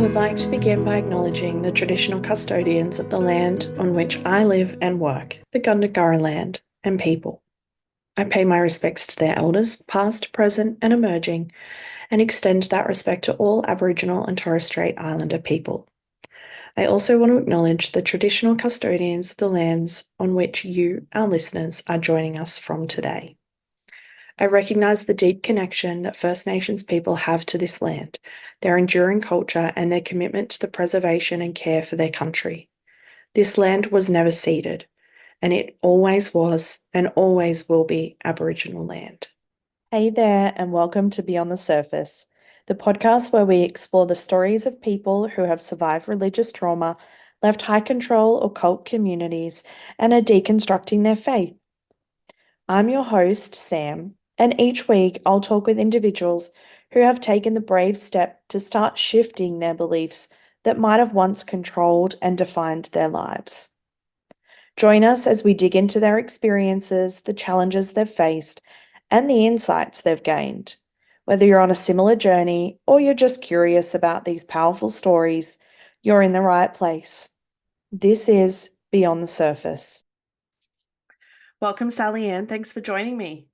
would like to begin by acknowledging the traditional custodians of the land on which I live and work, the Gundungurra land and people. I pay my respects to their elders, past, present, and emerging, and extend that respect to all Aboriginal and Torres Strait Islander people. I also want to acknowledge the traditional custodians of the lands on which you, our listeners, are joining us from today. I recognise the deep connection that First Nations people have to this land, their enduring culture, and their commitment to the preservation and care for their country. This land was never ceded, and it always was and always will be Aboriginal land. Hey there, and welcome to Beyond the Surface, the podcast where we explore the stories of people who have survived religious trauma, left high control or cult communities, and are deconstructing their faith. I'm your host, Sam, and each week I'll talk with individuals who have taken the brave step to start shifting their beliefs that might have once controlled and defined their lives. Join us as we dig into their experiences, the challenges they've faced, and the insights they've gained. Whether you're on a similar journey or you're just curious about these powerful stories, you're in the right place. This is Beyond the Surface. Welcome, Sallyann. Thanks for joining me.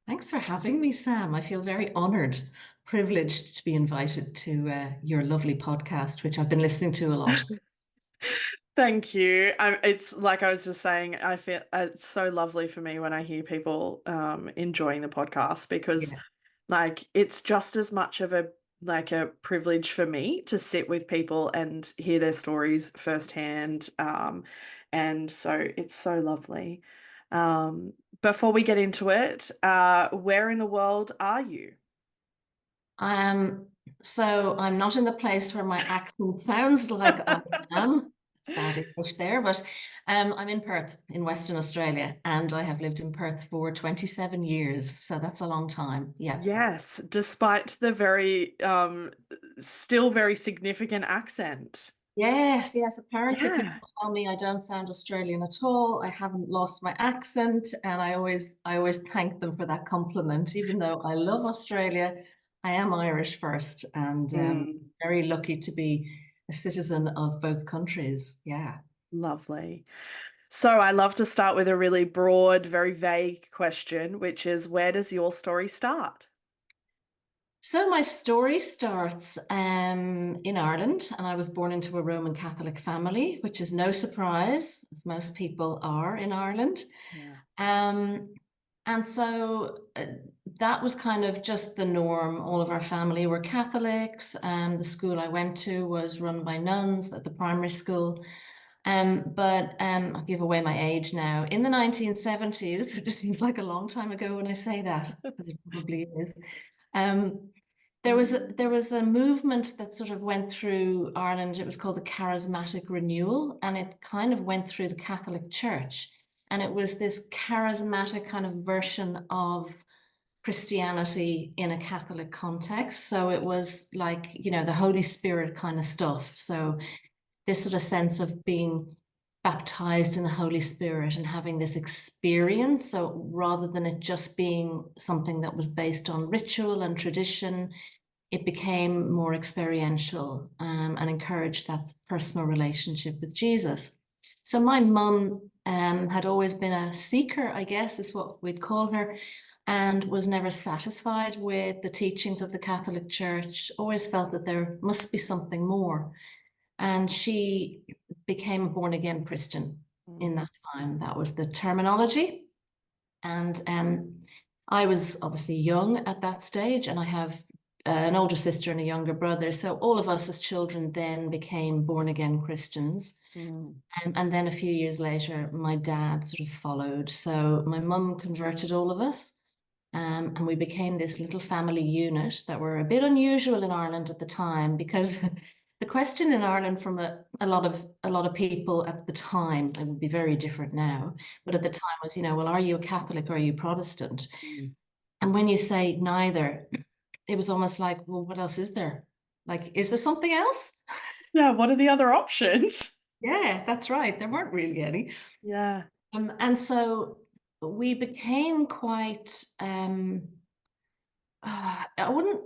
Thanks for having me, Sam. I feel very honoured, privileged to be invited to your lovely podcast, which I've been listening to a lot. Thank you. It's like I was just saying, I feel it's so lovely for me when I hear people enjoying the podcast because like it's just as much of a privilege for me to sit with people and hear their stories firsthand. And so it's so lovely. Before we get into it, where in the world are you? So I'm not in the place where my accent sounds like I am. It's bad English there, but I'm in Perth in Western Australia, and I have lived in Perth for 27 years. So that's a long time. Yeah. Yes, despite the very still very significant accent. Yes, apparently Yeah. people tell me I don't sound Australian at all. I haven't lost my accent, and I always thank them for that compliment. Even though I love Australia, I am Irish first, and very lucky to be a citizen of both countries. Yeah. Lovely. So I love to start with a really broad, very vague question, which is where does your story start? So my story starts in Ireland, and I was born into a Roman Catholic family, which is no surprise, as most people are in Ireland. Yeah. And so that was kind of just the norm. All of our family were Catholics. The school I went to was run by nuns at the primary school. But I'll give away my age now. In the 1970s, it just seems like a long time ago when I say that, because it probably is. There was a movement that sort of went through Ireland. It was called the Charismatic Renewal, and it kind of went through the Catholic Church. And it was this charismatic kind of version of Christianity in a Catholic context. So it was like, the Holy Spirit kind of stuff. So this sort of sense of being baptized in the Holy Spirit and having this experience. So rather than it just being something that was based on ritual and tradition, it became more experiential and encouraged that personal relationship with Jesus. So my mum had always been a seeker, I guess is what we'd call her, and was never satisfied with the teachings of the Catholic Church, always felt that there must be something more. And she became a born again Christian in that time. That was the terminology. And I was obviously young at that stage, and I have an older sister and a younger brother. So all of us as children then became born again Christians. And then a few years later, my dad sort of followed. So my mum converted all of us. And we became this little family unit that were a bit unusual in Ireland at the time, because the question in Ireland from a lot of people at the time, it would be very different now, but at the time was, well, are you a Catholic or are you Protestant? And when you say neither, it was almost like, well, what else is there? Like, is there something else? Yeah, what are the other options? Yeah, that's right. There weren't really any. Yeah. And so we became quite, I wouldn't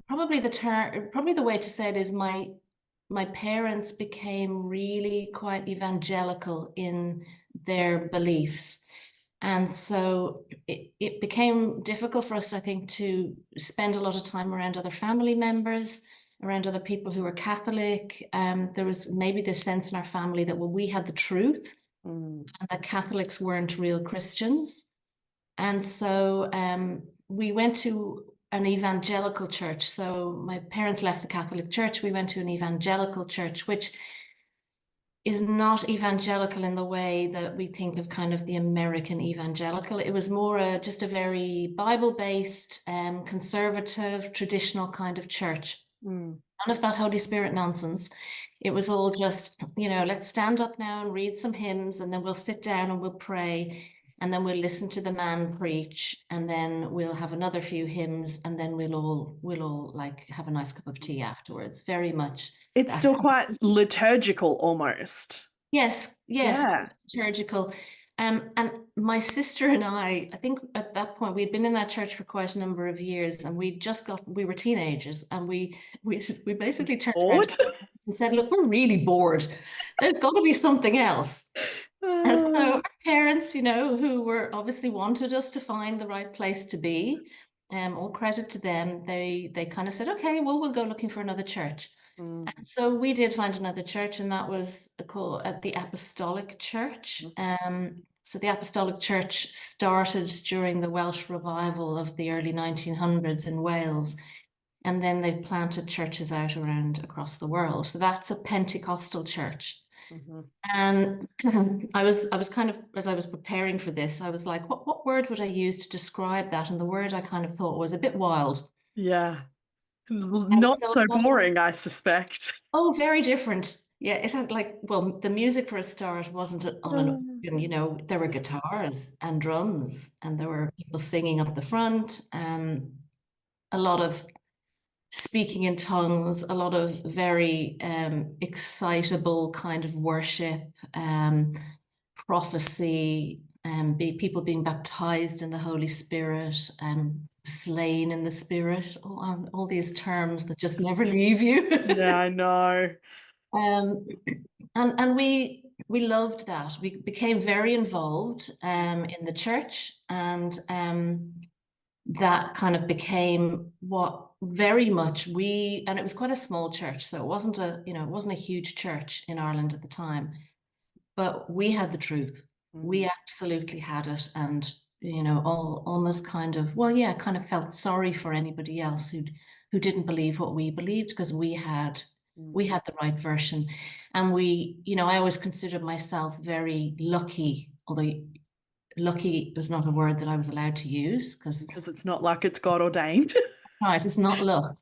probably the way to say it is my parents became really quite evangelical in their beliefs. And so it became difficult for us, I think, to spend a lot of time around other family members, around other people who were Catholic. There was maybe this sense in our family that, well, we had the truth Mm. and that Catholics weren't real Christians. And so we went to an evangelical church. So my parents left the Catholic Church. We went to an evangelical church, which is not evangelical in the way that we think of kind of the American evangelical. It was more just a very Bible-based, conservative, traditional kind of church. Mm. None of that Holy Spirit nonsense. It was all just, let's stand up now and read some hymns, and then we'll sit down and we'll pray, and then we'll listen to the man preach, and then we'll have another few hymns, and then we'll all like have a nice cup of tea afterwards. Very much It's that. still quite liturgical almost. Yes, Yeah. liturgical. And my sister and I think at that point we'd been in that church for quite a number of years, and we were teenagers, and we basically turned around to Bored? our parents and said, "Look, we're really bored. There's got to be something else." And so our parents, who were obviously wanted us to find the right place to be, all credit to them, they kind of said, "Okay, well, we'll go looking for another church." Mm. And so we did find another church, and that was called the Apostolic Church. So the Apostolic Church started during the Welsh revival of the early 1900s in Wales, and then they've planted churches out around across the world. So that's a Pentecostal church. Mhm. And I was kind of, as I was preparing for this, I was like, what word would I use to describe that? And the word I kind of thought was a bit wild. Yeah. And Not so so boring, I suspect. Oh, very different. Yeah, it had like, well, the music for a start wasn't on an Mm. organ, there were guitars and drums, and there were people singing up the front, a lot of speaking in tongues, a lot of very excitable kind of worship, prophecy, people being baptized in the Holy Spirit, slain in the Spirit, all these terms that just never leave you. Yeah, I know. Um, and we loved that. We became very involved in the church, and that kind of became what very much and it was quite a small church, so it wasn't a huge church in Ireland at the time, but we had the truth. Mm. We absolutely had it, and almost kind of, well, yeah, kind of felt sorry for anybody else who didn't believe what we believed, because we Mm. had the right version. And I always considered myself very lucky, although lucky was not a word that I was allowed to use, because Because it's not like it's God ordained. right, it's not luck.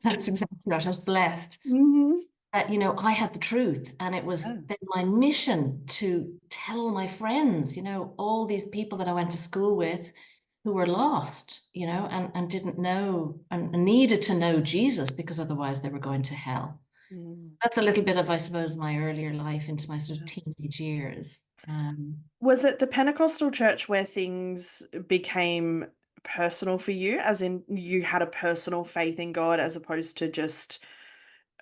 That's exactly right. I was blessed. Hmm. I had the truth, and it was Yeah. then my mission to tell all my friends, all these people that I went to school with who were lost, and didn't know and needed to know Jesus, because otherwise they were going to hell. Mm. That's a little bit of, I suppose, my earlier life into my sort of teenage years. Was it the Pentecostal church where things became personal for you, as in you had a personal faith in God as opposed to just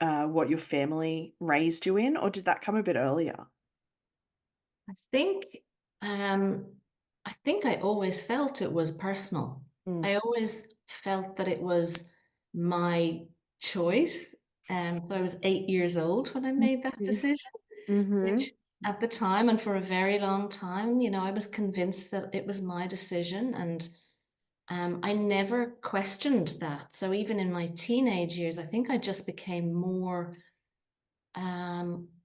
what your family raised you in, or did that come a bit earlier? I think, um, I think I always felt it was personal. Mm. I always felt that it was my choice. So I was 8 years old when I made that decision, Mm-hmm. which at the time and for a very long time, I was convinced that it was my decision, and I never questioned that. So even in my teenage years, I think I just became more,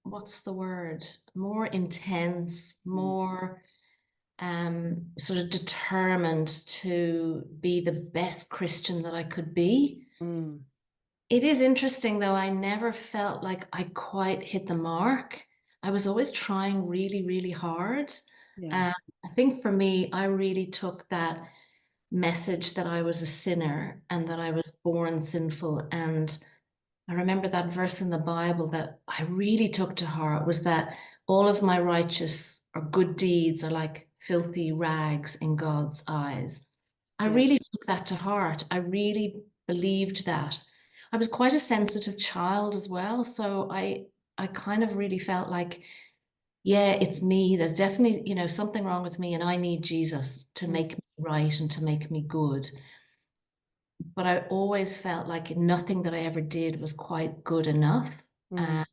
what's the word? More intense, more sort of determined to be the best Christian that I could be. Mm. It is interesting, though, I never felt like I quite hit the mark. I was always trying really, really hard. Yeah. Um, I think for me, I really took that message that I was a sinner and that I was born sinful. And I remember that verse in the Bible that I really took to heart, was that all of my righteous or good deeds are like filthy rags in God's eyes. I Yeah. really took that to heart. I really believed that. I was quite a sensitive child as well, so I kind of really felt like, yeah, it's me. There's definitely, something wrong with me, and I need Jesus to Mm. make me right and to make me good. But I always felt like nothing that I ever did was quite good enough, Mm. uh,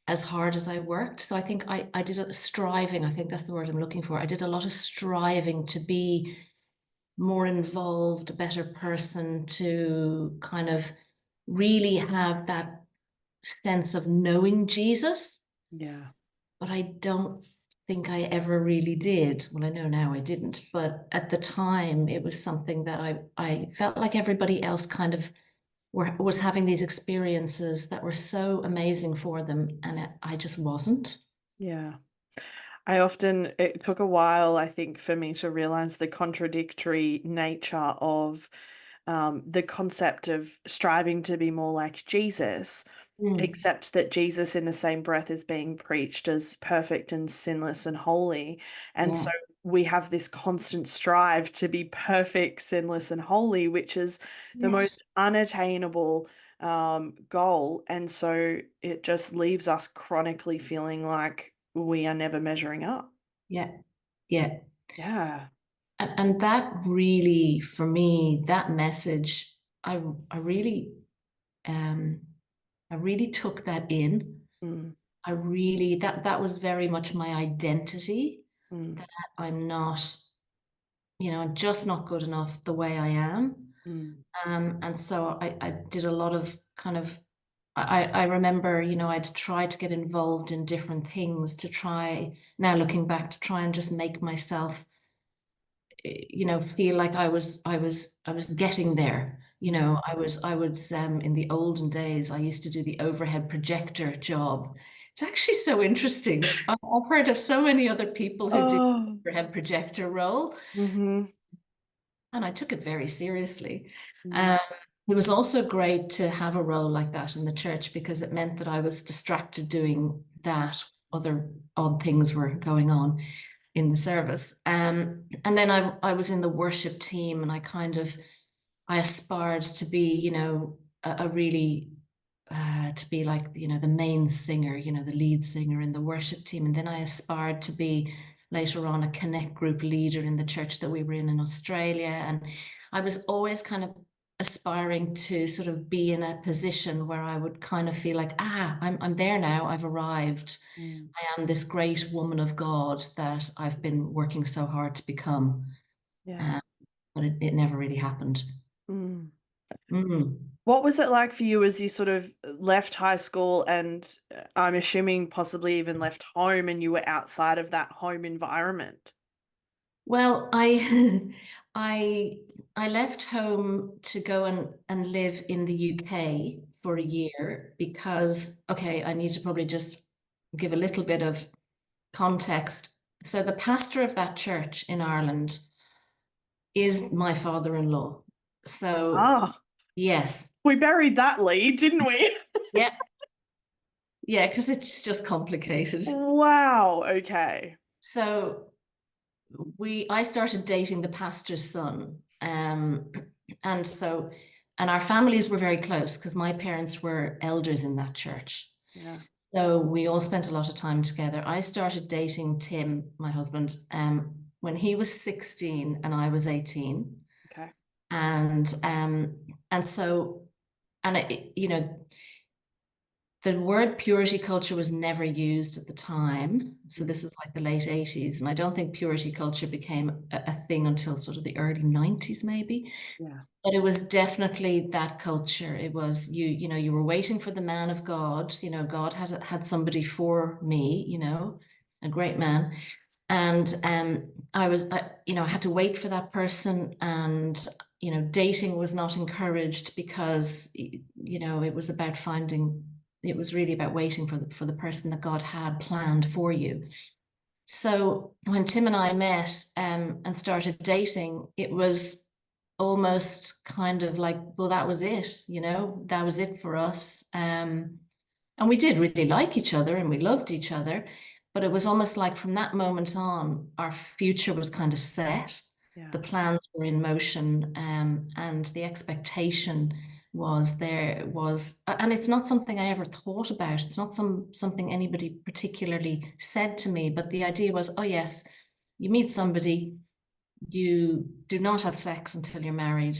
as hard as I worked. So I think I did a striving, I think that's the word I'm looking for. I did a lot of striving to be more involved, a better person, to kind of really have that sense of knowing Jesus. Yeah. But I don't think I ever really did. Well, I know now I didn't, but at the time it was something that I felt like everybody else kind of was having these experiences that were so amazing for them, and I just wasn't. Yeah. It took a while, I think, for me to realize the contradictory nature of the concept of striving to be more like Jesus, Mm. except that Jesus, in the same breath, is being preached as perfect and sinless and holy. And Yeah, so we have this constant strive to be perfect, sinless, and holy, which is the yes, most unattainable goal. And so it just leaves us chronically feeling like we are never measuring up. yeah, yeah. Yeah. And that really, for me, that message, I really, um, I really took that in. Mm. That was very much my identity, Mm. that I'm not, I'm just not good enough the way I am. Mm. And so I did a lot of kind of, I remember, I'd try to get involved in different things to try, now looking back, to try and just make myself, feel like I was getting there. Mm. In the olden days, I used to do the overhead projector job. It's actually so interesting. I've heard of so many other people who do Oh. overhead projector role, Mm-hmm. and I took it very seriously. Mm. Um, it was also great to have a role like that in the church because it meant that I was distracted doing that. Other odd things were going on in the service. And then I was in the worship team, and I aspired to be, a really to be like, the main singer, the lead singer in the worship team. And then I aspired to be later on a connect group leader in the church that we were in Australia. And I was always kind of aspiring to sort of be in a position where I would kind of feel like, I'm there now, I've arrived. Mm. I am this great woman of God that I've been working so hard to become. Yeah. Uh, but it never really happened. Mm. Mm. What was it like for you as you sort of left high school and I'm assuming possibly even left home and you were outside of that home environment? Well, I I left home to go and live in the UK for a year because, okay, I need to probably just give a little bit of context. So the pastor of that church in Ireland is my father-in-law. So Ah, yes, we buried that lead, didn't we? yeah, yeah, because it's just complicated. Wow. Okay. So I started dating the pastor's son. And so, and our families were very close because my parents were elders in that church. Yeah. So we all spent a lot of time together. I started dating Tim, my husband, when he was 16 and I was 18. Okay. And so, and the word purity culture was never used at the time. So Mm. this was like the late 80s. And I don't think purity culture became a thing until sort of the early 90s, maybe. Yeah. But it was definitely that culture. It was you were waiting for the man of God. God had somebody for me, a great man. And I had to wait for that person, and dating was not encouraged because it was about finding. It was really about waiting for the person that God had planned for you. So when Tim and I met and started dating, it was almost kind of like, well, that was it, that was it for us. And we did really like each other and we loved each other, but it was almost like from that moment on, our future was kind of set. Yeah. The plans were in motion, and the expectation was there was, and it's not something I ever thought about. It's not something anybody particularly said to me, but the idea was, oh yes, you meet somebody, you do not have sex until you're married.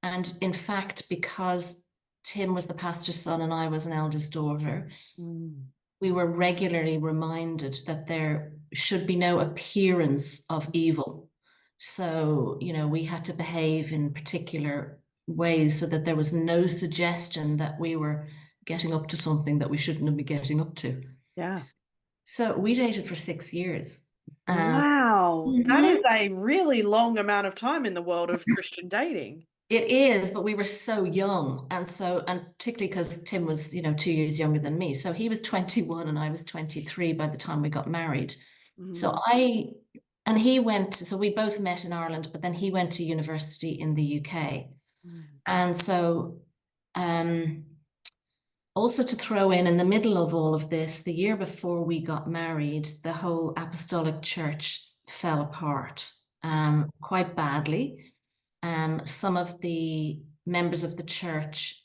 And in fact, because Tim was the pastor's son and I was an eldest daughter, Mm. we were regularly reminded that there should be no appearance of evil. So, we had to behave in particular ways so that there was no suggestion that we were getting up to something that we shouldn't be getting up to. Yeah. So we dated for 6 years. Um, Wow. That mhm. is a really long amount of time in the world of Christian dating. It is, but we were so young. And particularly because Tim was, 2 years younger than me. So he was 21 and I was 23 by the time we got married. So Mm. and he went, so we both met in Ireland, but then he went to university in the UK. Mm. And so, um, also to throw in the middle of all of this, the year before we got married, the whole Apostolic Church fell apart, quite badly. Some of the members of the church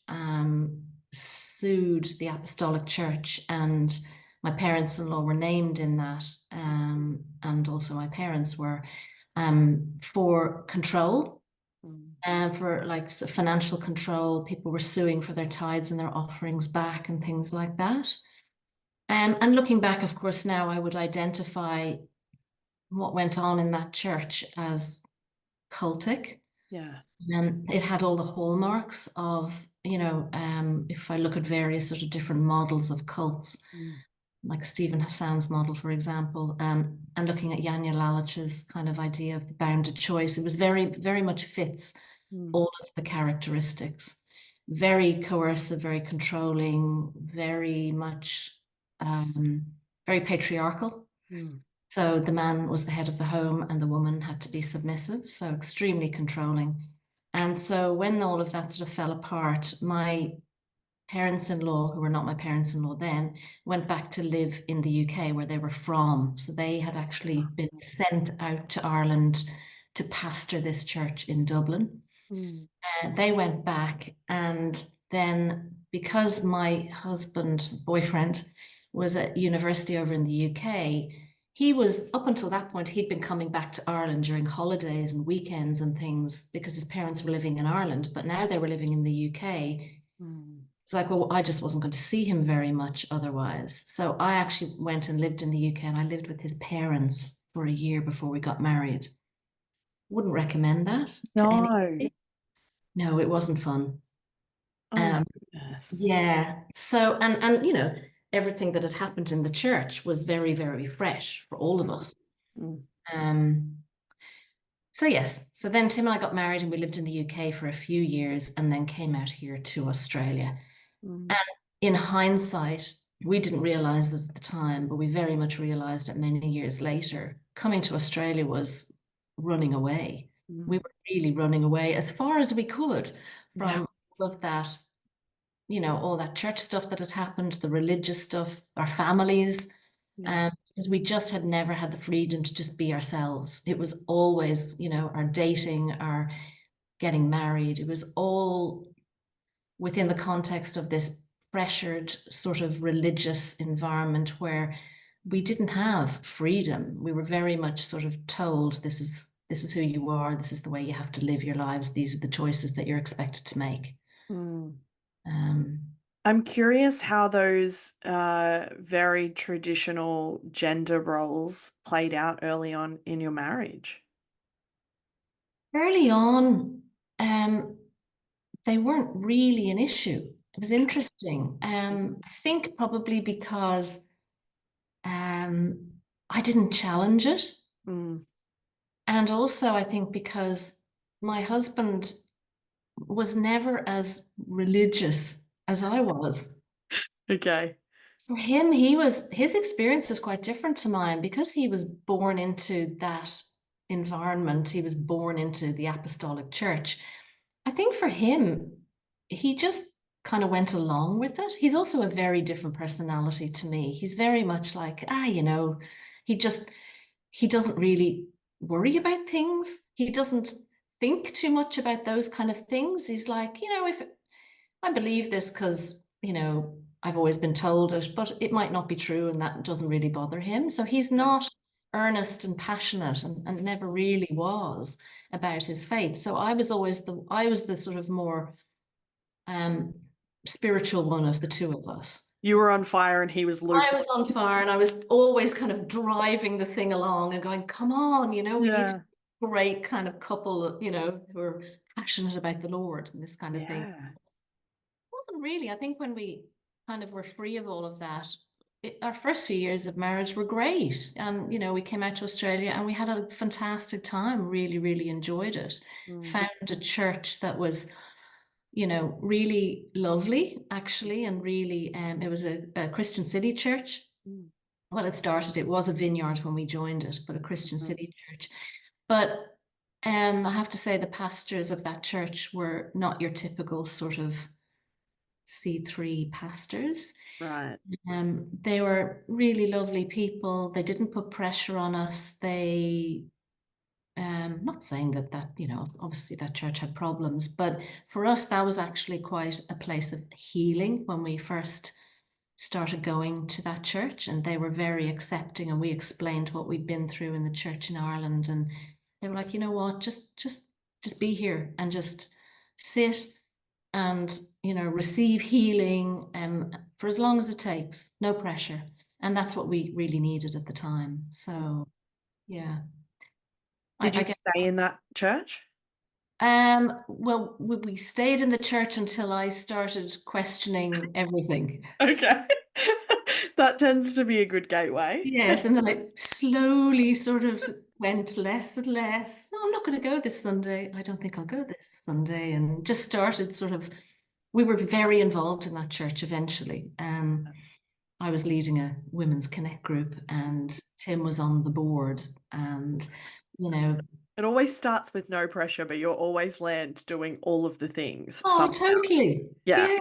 sued the Apostolic Church, and my parents-in-law were named in that, and also my parents were, for control. Mm. For like financial control. People were suing for their tithes and their offerings back and things like that. And looking back, of course, now I would identify what went on in that church as cultic. Yeah. It had all the hallmarks of, if I look at various sort of different models of cults, Mm. like Stephen Hassan's model, for example, and looking at Janja Lalich's kind of idea of the bounded choice, it was very, very much fits Mm. all of the characteristics. Very coercive, very controlling, very much very patriarchal. Mm. So the man was the head of the home and the woman had to be submissive, so extremely controlling. And so when all of that sort of fell apart, my parents-in-law, who were not my parents-in-law then, went back to live in the UK where they were from. So they had actually been sent out to Ireland to pastor this church in Dublin. Mm. They went back, and then because my husband, boyfriend, was at university over in the UK, he was, up until that point, he'd been coming back to Ireland during holidays and weekends and things because his parents were living in Ireland, but now they were living in the UK. Mm. It's like, well, I just wasn't going to see him very much otherwise. So I actually went and lived in the UK, and I lived with his parents for a year before we got married. Wouldn't recommend that to No. anybody. No, it wasn't fun. Oh my Um, goodness. yeah. So, and everything that had happened in the church was very, very fresh for all of us. Mm. Um, so yes, so then Tim and I got married and we lived in the UK for a few years and then came out here to Australia. Mm. And in hindsight, we didn't realize it at the time, but we very much realized it many years later. Coming to Australia was running away. We Mm. were really running away as far as we could Yeah. from all of that, all that church stuff that had happened, the religious stuff, our families, Yeah. because we just had never had the freedom to just be ourselves. It was always, our dating, our getting married. It was all within the context of this pressured sort of religious environment where we didn't have freedom. We were very much sort of told this is who you are, this is the way you have to live your lives, these are the choices that you're expected to make. Mm. Um, I'm curious how those very traditional gender roles played out early on in your marriage. Early on, they weren't really an issue. It was interesting. I think probably because I didn't challenge it. Mm. And also, I think because my husband was never as religious as I was. Okay. For him, his experience is quite different to mine because he was born into that environment. He was born into the apostolic church. I think for him, he just kind of went along with it. He's also a very different personality to me. He's very much like, he just he doesn't really worry about things. He doesn't think too much about those kind of things. He's like, if I believe this because, I've always been told it, but it might not be true, and that doesn't really bother him. So he's not earnest and passionate, and never really was about his faith. So I was the sort of more spiritual one of the two of us. You were on fire and he was lukewarm. I was on fire, and I was always kind of driving the thing along and going, come on, we need to be a great kind of couple, who are passionate about the Lord and this kind of thing. It wasn't really. I think when we kind of were free of all of that, our first few years of marriage were great. And, we came out to Australia and we had a fantastic time, really, really enjoyed it. Found a church that was, really lovely, actually, and really, it was a Christian City church. Well, it was a vineyard when we joined it, but a Christian City church. But I have to say the pastors of that church were not your typical sort of C3 pastors. Right. They were really lovely people. They didn't put pressure on us. They, not saying that, obviously that church had problems, but for us, that was actually quite a place of healing when we first started going to that church, and they were very accepting, and we explained what we'd been through in the church in Ireland, and they were like, you know what, just be here and just sit and receive healing for as long as it takes, no pressure. And that's what we really needed at the time. So yeah. Did you stay in that church? Well, we stayed in the church until I started questioning everything. Okay. That tends to be a good gateway. Yes, and then I slowly sort of went less and less. No, I'm not going to go this Sunday. I don't think I'll go this Sunday. And just started we were very involved in that church eventually. I was leading a women's connect group, and Tim was on the board, and, It always starts with no pressure, but you're always land doing all of the things. Oh, totally. Yeah.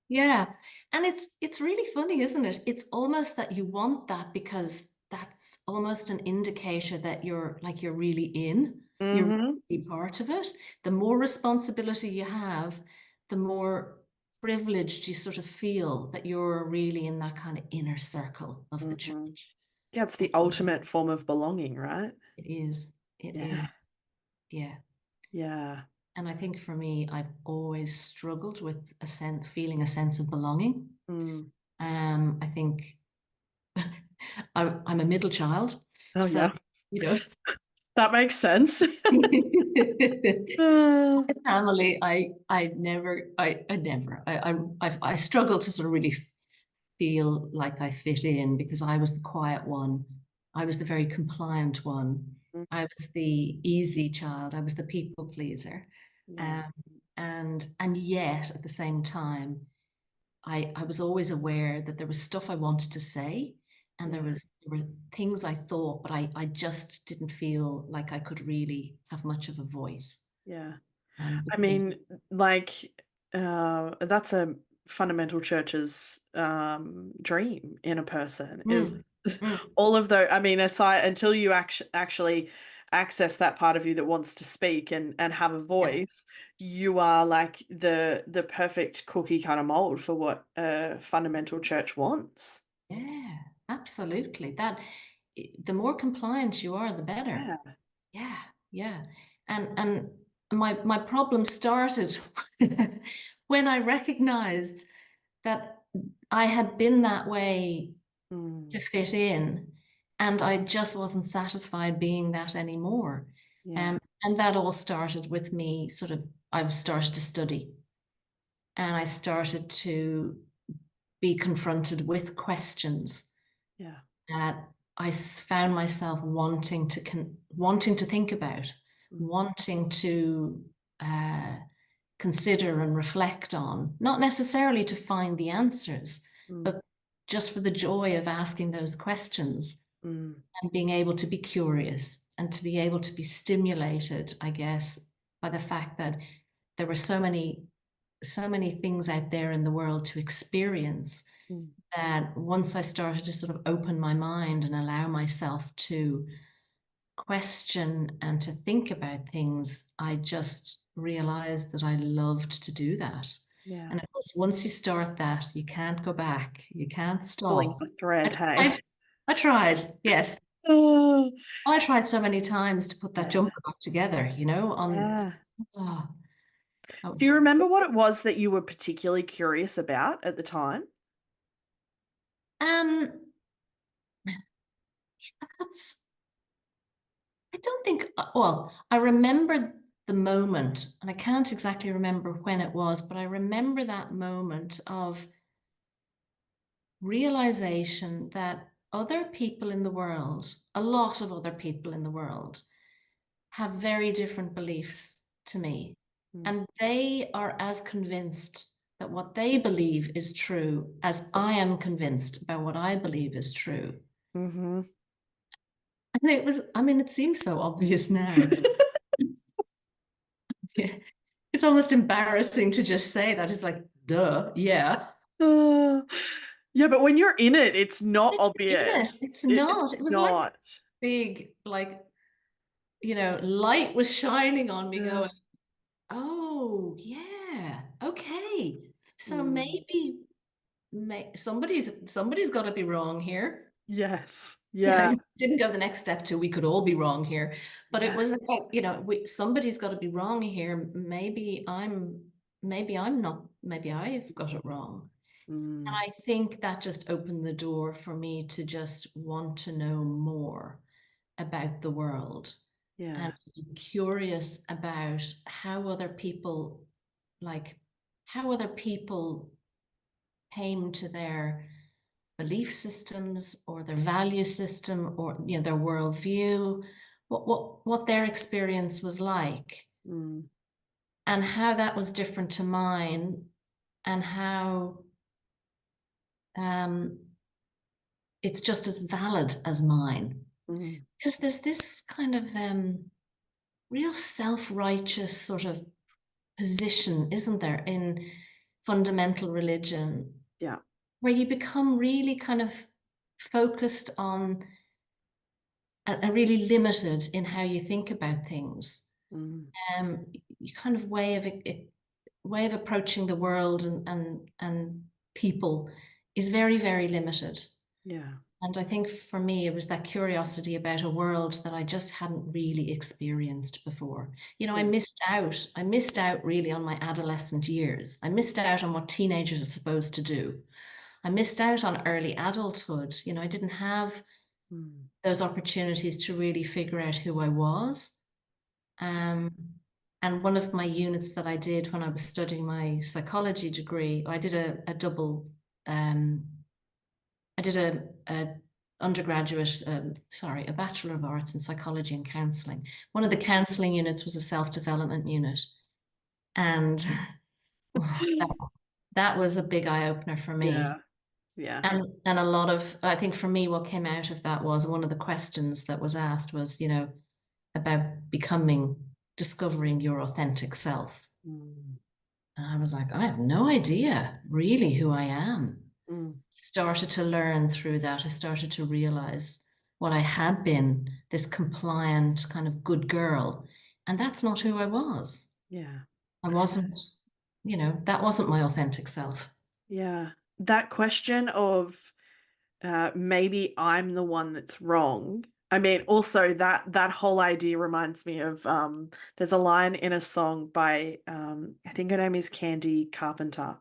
Yeah. And it's really funny, isn't it? It's almost that you want that because that's almost an indicator that you're really in, you're really part of it. The more responsibility you have, the more privileged you sort of feel that you're really in that kind of inner circle of the church. Yeah, it's the ultimate form of belonging, right? It is. It is. Yeah. Yeah. And I think for me, I've always struggled with feeling a sense of belonging. I think I'm a middle child. Oh, so, that makes sense. Family, I struggle to sort of really feel like I fit in, because I was the quiet one. I was the very compliant one. I was the easy child. I was the people pleaser. And yet at the same time, I was always aware that there was stuff I wanted to say, and there were things I thought, but I just didn't feel like I could really have much of a voice. Yeah. I mean, that's a fundamental church's dream in a person, is all of those. I mean, aside until you actually access that part of you that wants to speak and have a voice, you are like the perfect cookie cutter mold for what a fundamental church wants. Yeah, absolutely. The more compliant you are, the better. Yeah. And my problem started when I recognized that I had been that way to fit in, and I just wasn't satisfied being that anymore. And that all started with me I started to study, and I started to be confronted with questions that I found myself wanting to think about, wanting to consider and reflect on, not necessarily to find the answers, but just for the joy of asking those questions and being able to be curious and to be able to be stimulated, I guess, by the fact that there were so many things out there in the world to experience, that once I started to sort of open my mind and allow myself to question and to think about things, I just realized that I loved to do that. Yeah. And of course, once you start that, you can't go back. You can't Pulling stop. the thread, I hey. tried. I tried. Yes. Oh, I tried so many times to put that yeah. jumper back together, you know, on Yeah. oh, Do you oh. remember what it was that you were particularly curious about at the time? Um that's I don't think well, I remember the moment, and I can't exactly remember when it was, but I remember that moment of realization that other people in the world, a lot of other people in the world, have very different beliefs to me. Mm. And they are as convinced that what they believe is true as I am convinced about what I believe is true. Mm-hmm. And it was, I mean, it seems so obvious now, but it's almost embarrassing to just say that. It's like, duh, yeah. Uh, yeah, but when you're in it, it's not Yes, obvious. it's It's not. It was like not. big, like, light was shining on me Yeah. going, oh, yeah, okay. So Mm. somebody's got to be wrong here. Yes. You know, Yeah. you didn't go the next step to we could all be wrong here, but it Yeah. was about, somebody's got to be wrong here. Maybe I'm not, maybe I've got it wrong. And Mm. I think that just opened the door for me to just want to know more about the world and Yeah. be curious about like how other people came to their belief systems or their value system or their worldview, what their experience was like, Mm. and how that was different to mine, and how um, it's just as valid as mine. Mm. Because there's this kind of real self-righteous sort of position, isn't there, in fundamental religion, Yeah. where you become really kind of focused on and really limited in how you think about things. Mm. Your kind of way of approaching the world and people is very, very limited. Yeah. And I think for me, it was that curiosity about a world that I just hadn't really experienced before. I Yeah. missed out. I missed out really on my adolescent years. I missed out on what teenagers are supposed to do. I missed out on early adulthood. I didn't have Mm. those opportunities to really figure out who I was. Um, and one of my units that I did when I was studying my psychology degree, I did a double um, I did a undergraduate, a Bachelor of Arts in Psychology and Counselling. One of the counselling units was a self-development unit. And oh, that was a big eye-opener for me. Yeah. Yeah. And a lot of, I think for me, what came out of that was one of the questions that was asked was, about discovering your authentic self. Mm. And I was like, I have no idea really who I am. Mm. Started to learn through that. I started to realize what I had been, this compliant kind of good girl. And that's not who I was. Yeah. I wasn't, that wasn't my authentic self. Yeah. That question of maybe I'm the one that's wrong. I mean, also that whole idea reminds me of there's a line in a song by I think her name is Candy Carpenter,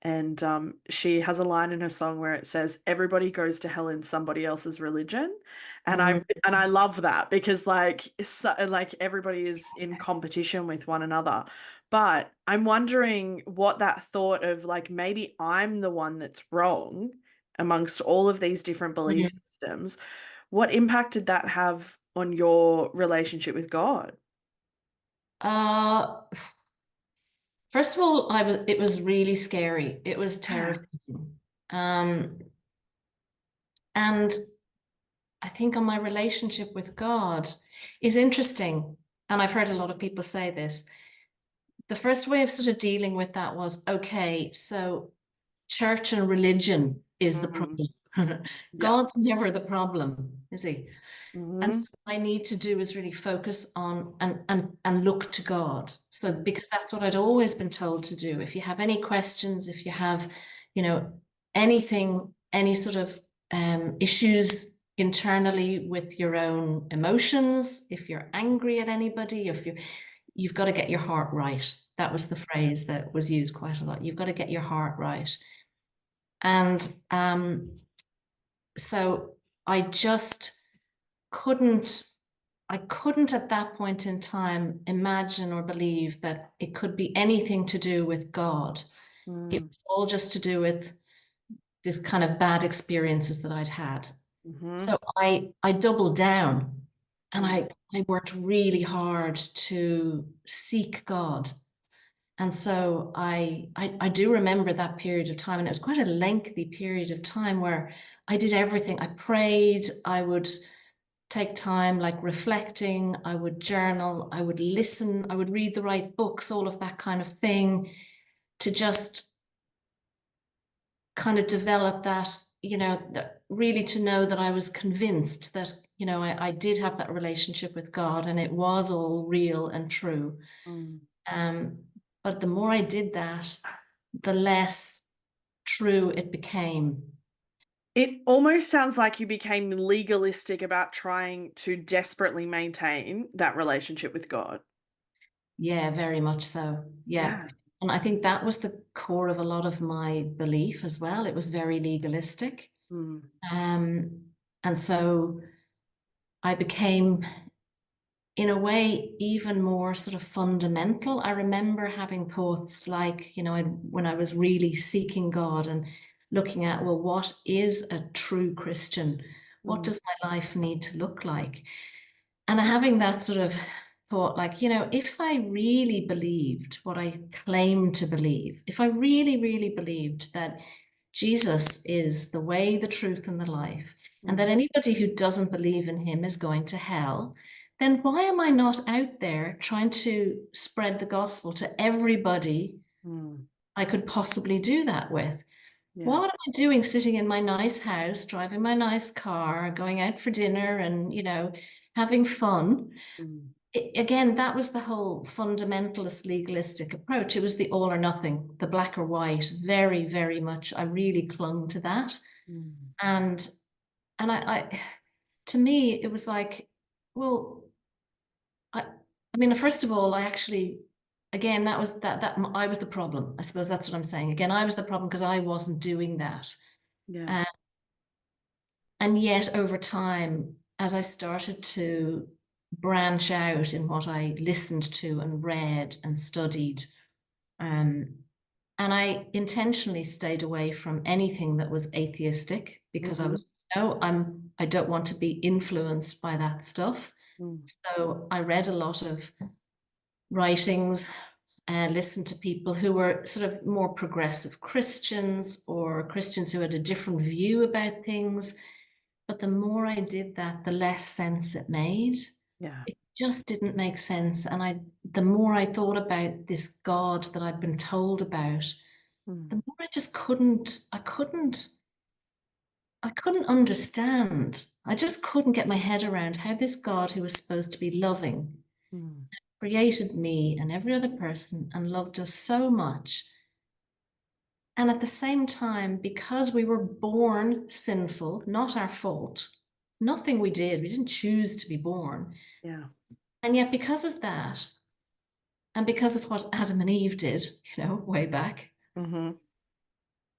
and she has a line in her song where it says, "Everybody goes to hell in somebody else's religion," and Mm. I love that because like everybody is in competition with one another. But I'm wondering what that thought of like maybe I'm the one that's wrong amongst all of these different belief Mm. systems. What impact did that have on your relationship with God? Uh, First of all, it was really scary. It was Yeah. terrifying. Um, and I think on my relationship with God is interesting. And I've heard a lot of people say this. The first way of sort of dealing with that was, okay, so church and religion is the Mm. problem. Yeah. God's never the problem, is he? And Hmm. so what I need to do is really focus on and look to God. So because that's what I'd always been told to do. If you have any questions, if you have, you know, anything, any sort of issues internally with your own emotions, if you're angry at anybody, if you've got to get your heart right. That was the phrase that was used quite a lot. You've got to get your heart right. And so I just couldn't I couldn't at that point in time imagine or believe that it could be anything to do with God. It Mm. was all just to do with this kind of bad experiences that I'd had. Hmm. So I doubled down and Mm. I worked really hard to seek God. And so I do remember that period of time, and it was quite a lengthy period of time where I did everything. I prayed, I would take time like reflecting, I would journal, I would listen, I would read the right books, all of that kind of thing, to just kind of develop that, really to know that I was convinced that, I did have that relationship with God and it was all real and true. Mm. Um, but the more I did that, the less true it became. It almost sounds like you became legalistic about trying to desperately maintain that relationship with God. Yeah, very much so. Yeah. Yeah. And I think that was the core of a lot of my belief as well. It was very legalistic. Mm. Um, and so I became, in a way, even more sort of fundamental. I remember having thoughts like, when I was really seeking God and looking at, well, what is a true Christian? What Mm. does my life need to look like? And having that sort of thought, like, if I really believed what I claim to believe, if I really, really believed that Jesus is the way, the truth, and the life, and that Mm. anybody who doesn't believe in him is going to hell, then why am I not out there trying to spread the gospel to everybody Mm. I could possibly do that with? Yeah. What am I doing sitting in my nice house, driving my nice car, going out for dinner and, having fun? Mm. Again, that was the whole fundamentalist legalistic approach. It was the all or nothing, the black or white, very, very much. I really clung to that. Mm. And I to me, it was like, well, I mean, first of all, I actually, again, that I was the problem. I suppose that's what I'm saying. Again, I was the problem because I wasn't doing that. Yeah. Uh, and yet, over time, as I started to branch out in what I listened to and read and studied, um, and I intentionally stayed away from anything that was atheistic because I Hmm. was, I don't want to be influenced by that stuff. Mm. So I read a lot of writings and listened to people who were sort of more progressive Christians or Christians who had a different view about things. But the more I did that, the less sense it made. Yeah. It just didn't make sense. And the more I thought about this God that I'd been told about, the Mm. more I just I couldn't understand. I just couldn't get my head around how this God who was supposed to be loving Mm. created me and every other person and loved us so much. And at the same time, because we were born sinful, not our fault, nothing we did, we didn't choose to be born. Yeah. And yet, because of that, and because of what Adam and Eve did, way back, Hmm.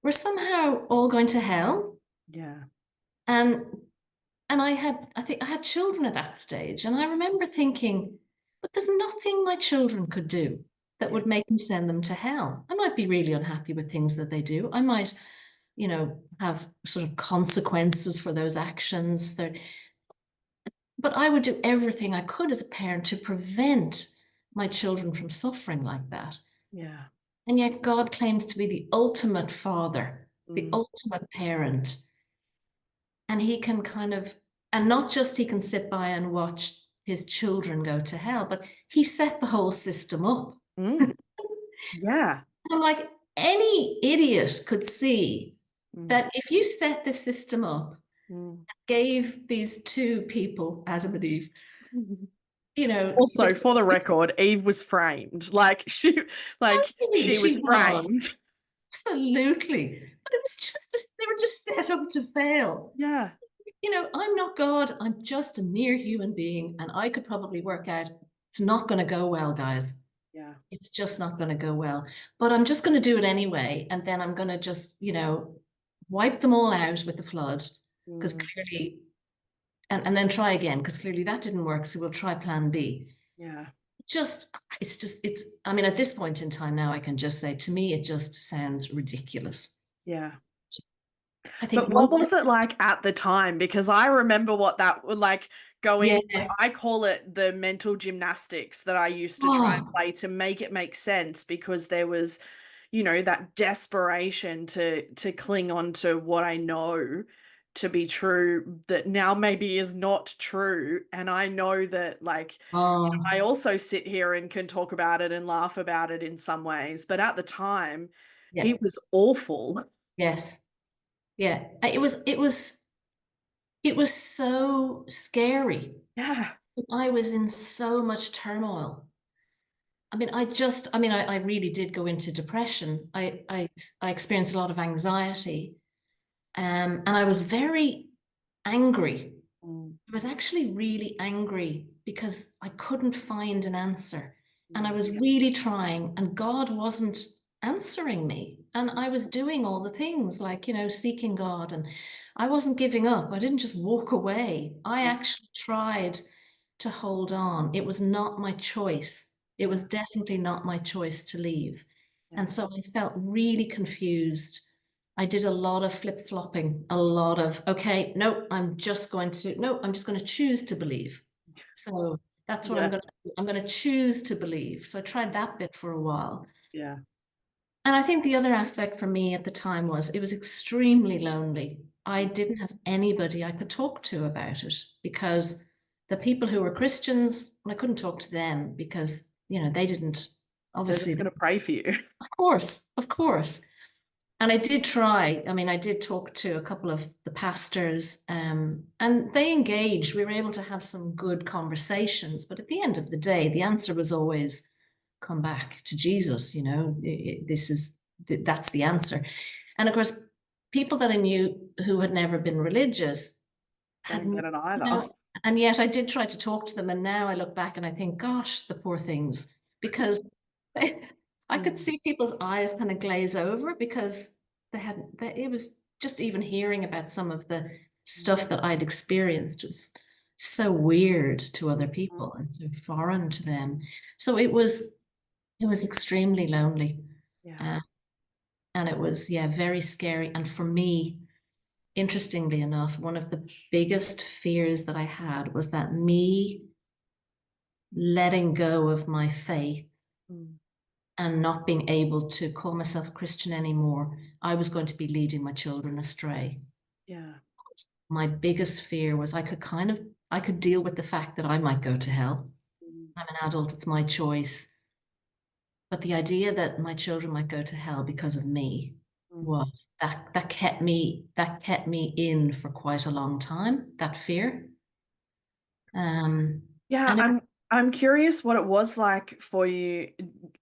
we're somehow all going to hell. Yeah. And I think I had children at that stage, and I remember thinking, but there's nothing my children could do that Yeah. would make me send them to hell. I might be really unhappy with things that they do. I might, have sort of consequences for those actions. But I would do everything I could as a parent to prevent my children from suffering like that. Yeah. And yet God claims to be the ultimate father, the Mm. ultimate parent. And he can kind of, and not just he can sit by and watch his children go to hell, but he set the whole system up. Mm. Yeah. And I'm like, any idiot could see Mm. that if you set this system up, Mm. gave these two people, Adam and Eve, Also, the for the record, Eve was framed. She was she was. framed. Absolutely. But it was just, they were just set up to fail. Yeah. I'm not God. I'm just a mere human being. And I could probably work out it's not going to go well, guys. Yeah. It's just not going to go well. But I'm just going to do it anyway. And then I'm going to just, wipe them all out with the flood because Mm. clearly, and then try again because clearly that didn't work. So we'll try plan B. Yeah. Just, I mean, at this point in time now, I can just say to me, it just sounds ridiculous. Yeah. I think But what was it like at the time? Because I remember what that would like yeah. going, I call it the mental gymnastics that I used to try and Oh, play to make it make sense because there was, that desperation to cling on to what I know to be true that now maybe is not true. And I know that I oh, also sit here and can talk about it and laugh about it in some ways. But at the time, he yeah. was awful. Yes. Yeah. It was so scary. Yeah. I was in so much turmoil. I really did go into depression. I experienced a lot of anxiety. And I was very angry. Mm. I was actually really angry because I couldn't find an answer. And I Mm. was really trying, and God wasn't answering me. And I was doing all the things like, seeking God, and I wasn't giving up. I didn't just walk away. I Mm. actually tried to hold on. It was not my choice. It Yeah. was definitely not my choice to leave. And Yeah. so I felt really confused. I did a lot of flip-flopping, a lot of, okay, no, I'm just going to choose to believe. So that's what Yeah. I'm going to choose to believe. So I tried that bit for a while. Yeah. And I think the other aspect for me at the time was it was extremely lonely. I didn't have anybody I could talk to about it because the people who were Christians, well, I couldn't talk to them because, they didn't, They're obviously, just going to pray for you. of course. And I did try. I mean, I did talk to a couple of the pastors, and they engaged. We were able to have some good conversations. But at the end of the day, the answer was always come back to Jesus. That's the answer. And of course, people that I knew who had never been religious had, Don't get it you either. know, and yet I did try to talk to them. And now I look back and I think, gosh, the poor things, because I could Mm. see people's eyes kind of glaze over because it was just even hearing about some of the stuff that I'd experienced was so weird to other people and so foreign to them. So it was extremely lonely. Yeah. Uh, and it was, yeah, very scary. And for me, interestingly enough, one of the biggest fears that I had was that me letting go of my faith Mm. and not being able to call myself a Christian anymore, I was going to be leading my children astray. Yeah. My biggest fear was I could deal with the fact that I might go to hell. Mm. I'm an adult, it's my choice. But the idea that my children might go to hell because of me Mm. was that kept me in for quite a long time, that fear. Um, Yeah, and it, I'm curious what it was like for you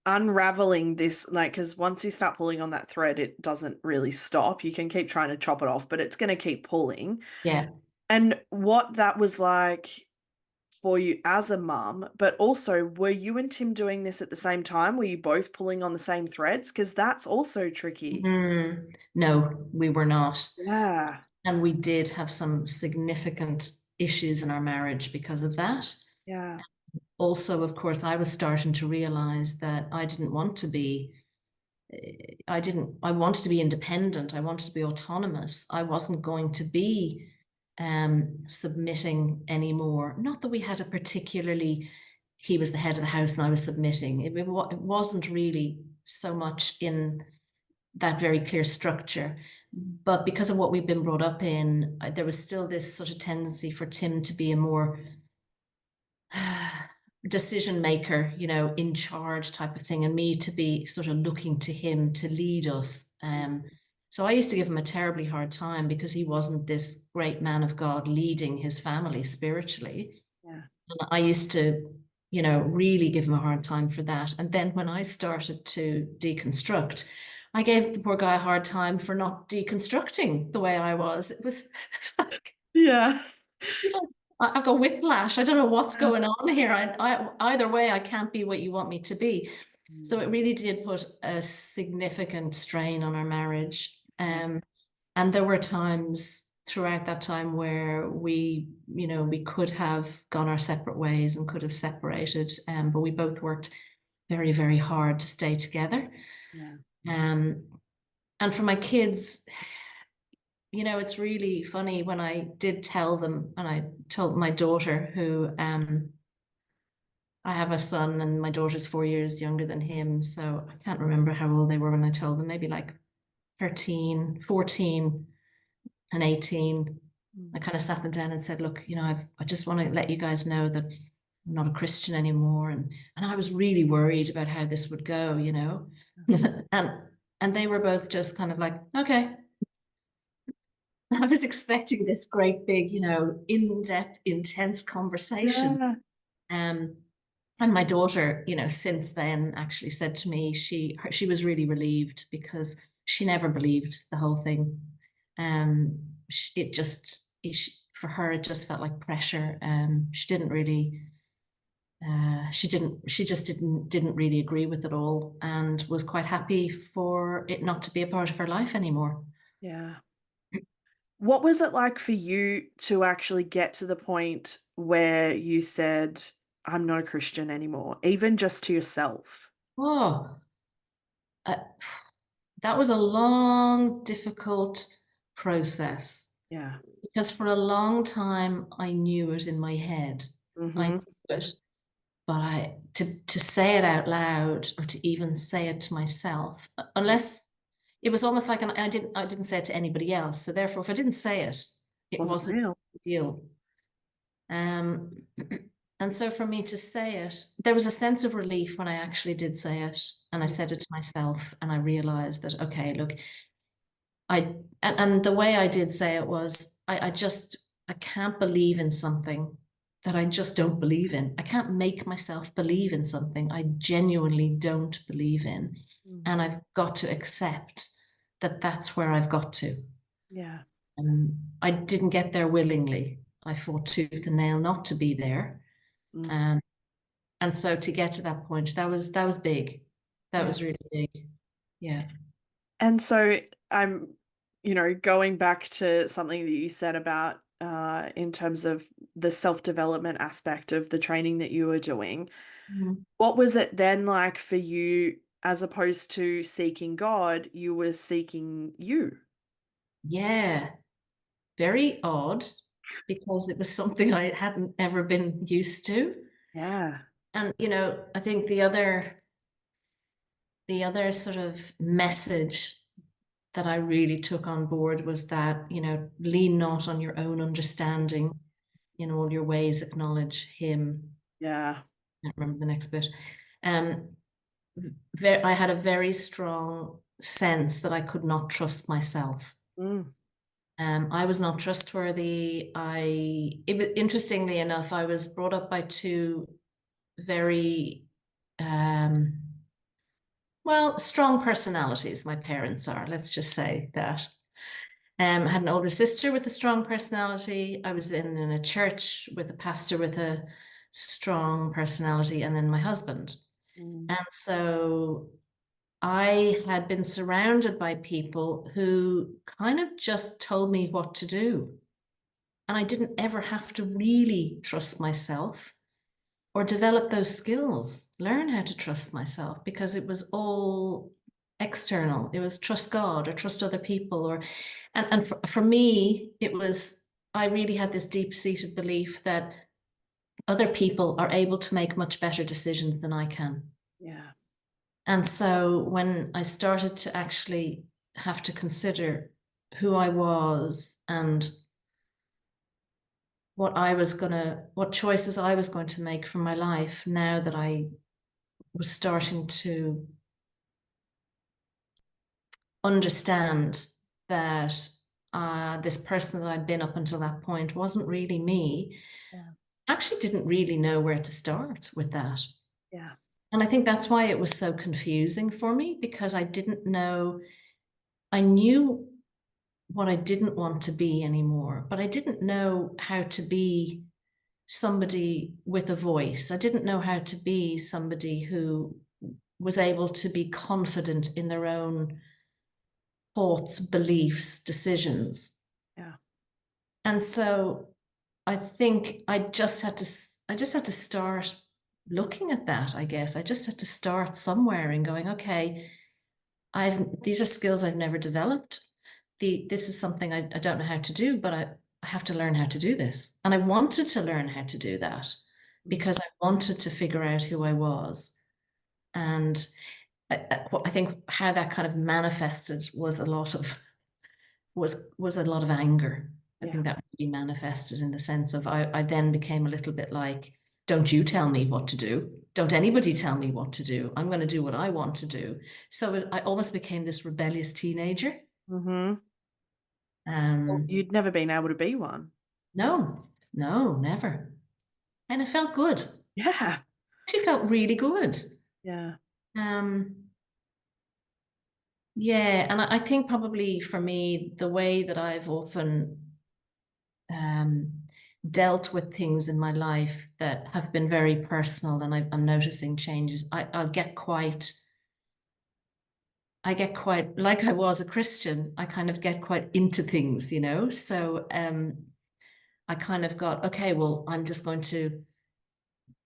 unraveling this, like, because once you start pulling on that thread, it doesn't really stop. You can keep trying to chop it off, but it's going to keep pulling. yeah. And what that was like for you as a mum, but also were you and Tim doing this at the same time? Were you both pulling on the same threads? Because that's also tricky. No, we were not. Yeah. And we did have some significant issues in our marriage because of that. Yeah. Also, of course, I was starting to realize that I wanted to be independent. I wanted to be autonomous. I wasn't going to be submitting anymore. Not that we had a particularly, he was the head of the house and I was submitting. It wasn't really so much in that very clear structure. But because of what we've been brought up in, there was still this sort of tendency for Tim to be a more decision maker, in charge type of thing, and me to be sort of looking to him to lead us. So I used to give him a terribly hard time because he wasn't this great man of God leading his family spiritually. Yeah. And I used to, really give him a hard time for that. And then when I started to deconstruct, I gave the poor guy a hard time for not deconstructing the way I was. It was like, Yeah. I've got whiplash. I don't know what's going on here. Either way, I can't be what you want me to be. So it really did put a significant strain on our marriage. And there were times throughout that time where we could have gone our separate ways and could have separated, but we both worked very, very hard to stay together. Yeah. And for my kids, it's really funny when I did tell them, and I told my daughter, who I have a son and my daughter's 4 years younger than him. So I can't remember how old they were when I told them, maybe like 13, 14 and 18. I kind of sat them down and said, look, I just want to let you guys know that I'm not a Christian anymore. And I was really worried about how this would go, and they were both just kind of like, okay. I was expecting this great big, in-depth, intense conversation. Yeah. And my daughter, since then actually said to me, she was really relieved because she never believed the whole thing. For her, it just felt like pressure. She didn't really, she just didn't really agree with it all, and was quite happy for it not to be a part of her life anymore. Yeah. What was it like for you to actually get to the point where you said, I'm not a Christian anymore, even just to yourself? Oh, that was a long, difficult process. Yeah. Because for a long time I knew it in my head. I Mm-hmm. knew it, but to say it out loud or to even say it to myself, unless it was almost like I didn't say it to anybody else. So therefore, if I didn't say it, it Wasn't wasn't real. a deal. And so for me to say it, there was a sense of relief when I actually did say it, and I said it to myself, and I realized that, okay, look, and the way I did say it was, I can't believe in something that I just don't believe in. I can't make myself believe in something I genuinely don't believe in. And I've got to accept that that's where I've got to. Yeah. I didn't get there willingly. I fought tooth and nail not to be there. And so to get to that point, that was big. That was really big. Yeah. And so I'm, going back to something that you said about in terms of the self-development aspect of the training that you were doing. What was it then like for you, as opposed to seeking God, you were seeking you? Yeah. Very odd because it was something I hadn't ever been used to. Yeah. And, I think the other sort of message that I really took on board was that, lean not on your own understanding, in all your ways, acknowledge him. Yeah. I can't remember the next bit. Um, I had a very strong sense that I could not trust myself. I was not trustworthy. Interestingly enough, I was brought up by two very, strong personalities. My parents are, let's just say that. I had an older sister with a strong personality. I was in a church with a pastor with a strong personality, and then my husband. And so I had been surrounded by people who kind of just told me what to do. And I didn't ever have to really trust myself or develop those skills, learn how to trust myself, because it was all external. It was trust God or trust other people. And for me, it was, I really had this deep-seated belief that other people are able to make much better decisions than I can. Yeah. And so when I started to actually have to consider who I was and what choices I was going to make for my life, now that I was starting to understand that this person that I'd been up until that point wasn't really me, Yeah. I actually didn't really know where to start with that. Yeah. And I think that's why it was so confusing for me, because I didn't know, I knew what I didn't want to be anymore, but I didn't know how to be somebody with a voice. I didn't know how to be somebody who was able to be confident in their own thoughts, beliefs, decisions. Yeah. And so I think I just had to start looking at that, I guess. I just had to start somewhere and going, okay, these are skills I've never developed. This is something I don't know how to do, but I have to learn how to do this. And I wanted to learn how to do that because I wanted to figure out who I was. And I think how that kind of manifested was a lot of anger. I Yeah. think that really manifested in the sense of I then became a little bit like, don't you tell me what to do. Don't anybody tell me what to do. I'm going to do what I want to do. So I almost became this rebellious teenager. Mm-hmm. Well, Um, you'd never been able to be one. no, no, never. And it felt good. Yeah. Actually felt really good. Yeah. Um, yeah, and I think probably for me, the way that I've often um, dealt with things in my life that have been very personal, and I'm noticing changes. I get quite like I was a Christian. I kind of get quite into things, you know. So I kind of got okay. Well, I'm just going to,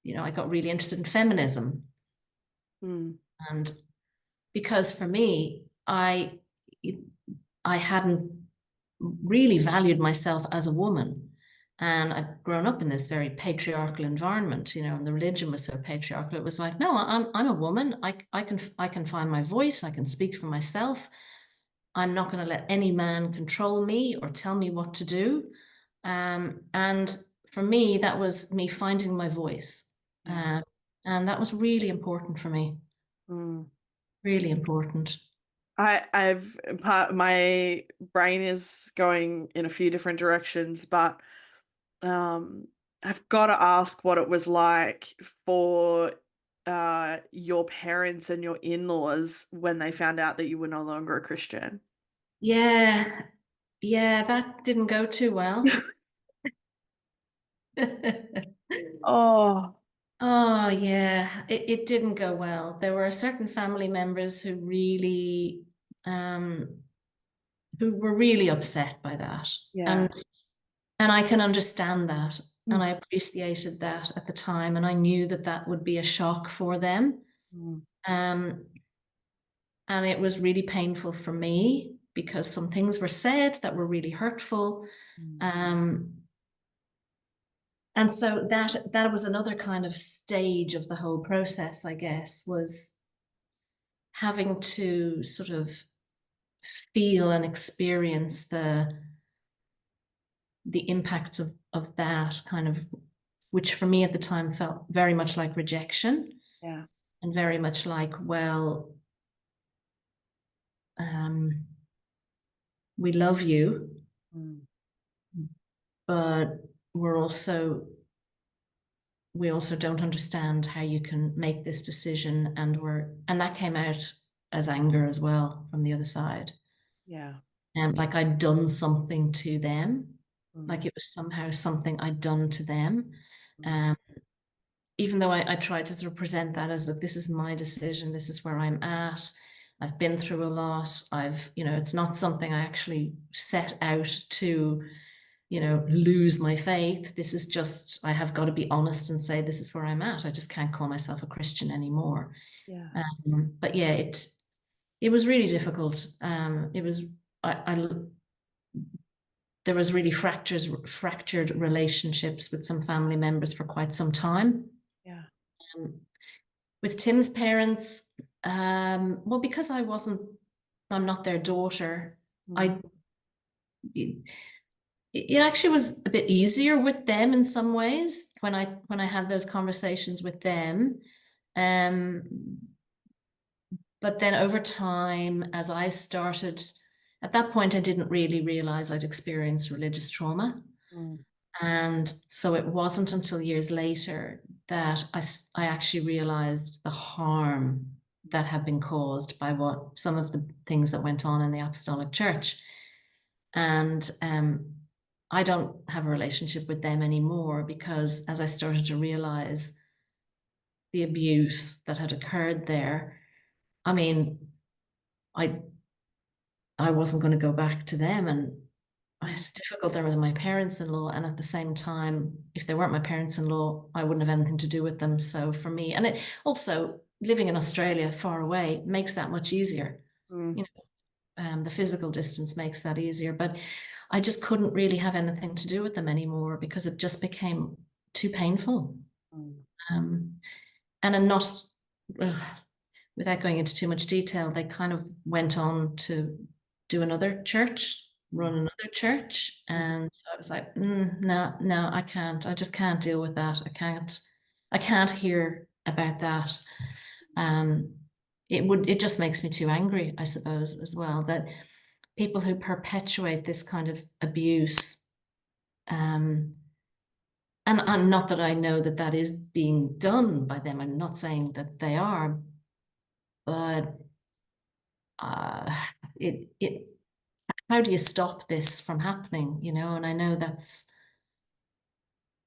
you know, I got really interested in feminism, Mm. and because for me, I hadn't really valued myself as a woman. And I'd grown up in this very patriarchal environment, you know, and the religion was so patriarchal. It was like, no, I'm a woman. I can find my voice. I can speak for myself. I'm not going to let any man control me or tell me what to do. And for me, that was me finding my voice. Yeah. And that was really important for me. Mm. Really important. I've my brain is going in a few different directions, but um, I've got to ask what it was like for your parents and your in-laws when they found out that you were no longer a Christian. Yeah, yeah, that didn't go too well. Oh, Oh, yeah, it didn't go well. There were certain family members um, who were really upset by that. yeah. And I can understand that. And Mm. I appreciated that at the time. And I knew that that would be a shock for them. Mm. Um, and it was really painful for me because some things were said that were really hurtful. Mm. Um, And so that was another kind of stage of the whole process, I guess, was having to sort of feel and experience the impacts of that kind of, which for me at the time felt very much like rejection Yeah. and very much like, well, um, we love you, Mm. but we're also we also don't understand how you can make this decision, and that came out as anger as well from the other side. Yeah. And like I'd done something to them, Mm. like it was somehow something I'd done to them. Mm. Um, Even though I tried to sort of present that as, look, this is my decision, this is where I'm at. I've been through a lot. You know, it's not something I actually set out to, you know, lose my faith. This is just, I have got to be honest and say, this is where I'm at. I just can't call myself a Christian anymore. Yeah. But yeah, it was really difficult. It was, I there was really fractured relationships with some family members for quite some time. Yeah. Um, with Tim's parents, well, because I'm not their daughter. Mm. I it actually was a bit easier with them in some ways when I had those conversations with them. Um, but then over time, as I started at that point, I didn't really realize I'd experienced religious trauma. Mm. And so it wasn't until years later that I actually realized the harm that had been caused by what some of the things that went on in the Apostolic Church. And I don't have a relationship with them anymore because as I started to realize the abuse that had occurred there, I mean, I I wasn't going to go back to them, and Mm. it's difficult. They were my parents-in-law, and at the same time, if they weren't my parents-in-law, I wouldn't have anything to do with them. So for me, and it also living in Australia far away makes that much easier. Mm. You know, the physical distance makes that easier, but I just couldn't really have anything to do with them anymore because it just became too painful. Mm. Um, and I'm not, without going into too much detail, they kind of went on to do another church, run another church. Mm. And so I was like, no, no, I can't. I just can't deal with that. I can't hear about that. Um, it just makes me too angry, I suppose, as well, that people who perpetuate this kind of abuse, um, and not that I know that that is being done by them. I'm not saying that they are, but uh, it how do you stop this from happening, you know? And I know that's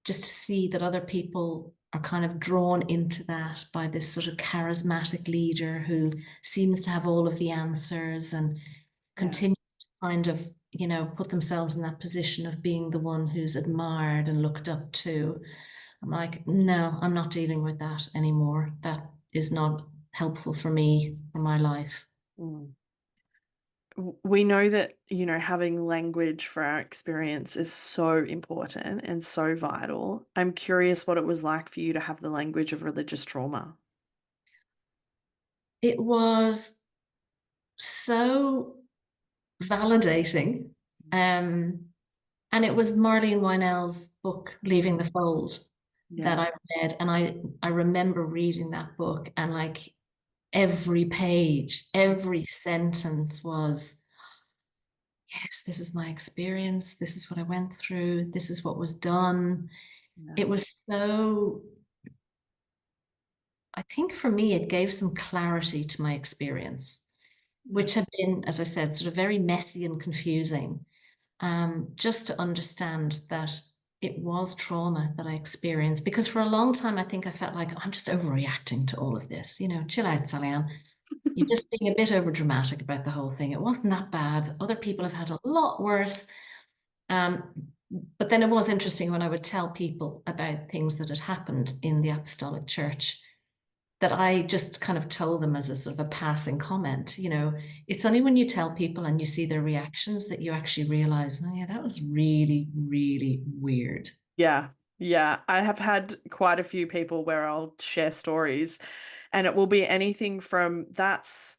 just to see that other people are kind of drawn into that by this sort of charismatic leader who seems to have all of the answers and Yeah. continue to kind of, you know, put themselves in that position of being the one who's admired and looked up to. I'm like, no, I'm not dealing with that anymore. That is not helpful for me, for my life. Mm. We know that, having language for our experience is so important and so vital. I'm curious what it was like for you to have the language of religious trauma. It was so validating. Um, and it was Marlene Winell's book, Leaving the Fold, that Yeah. I read. And I remember reading that book and like every page, every sentence was, yes, this is my experience. This is what I went through. This is what was done. Yeah. It was so, I think for me, it gave some clarity to my experience, Yeah. which had been, as I said, sort of very messy and confusing. Just to understand that it was trauma that I experienced. Because for a long time, I think I felt like I'm just overreacting to all of this. You know, chill out, Sallyann. You're just being a bit overdramatic about the whole thing. It wasn't that bad. Other people have had a lot worse. But then it was interesting when I would tell people about things that had happened in the Apostolic Church that I just kind of told them as a sort of a passing comment. You know, it's only when you tell people and you see their reactions that you actually realize, oh yeah, that was really, really weird. Yeah. Yeah. I have had quite a few people where I'll share stories, and it will be anything from that's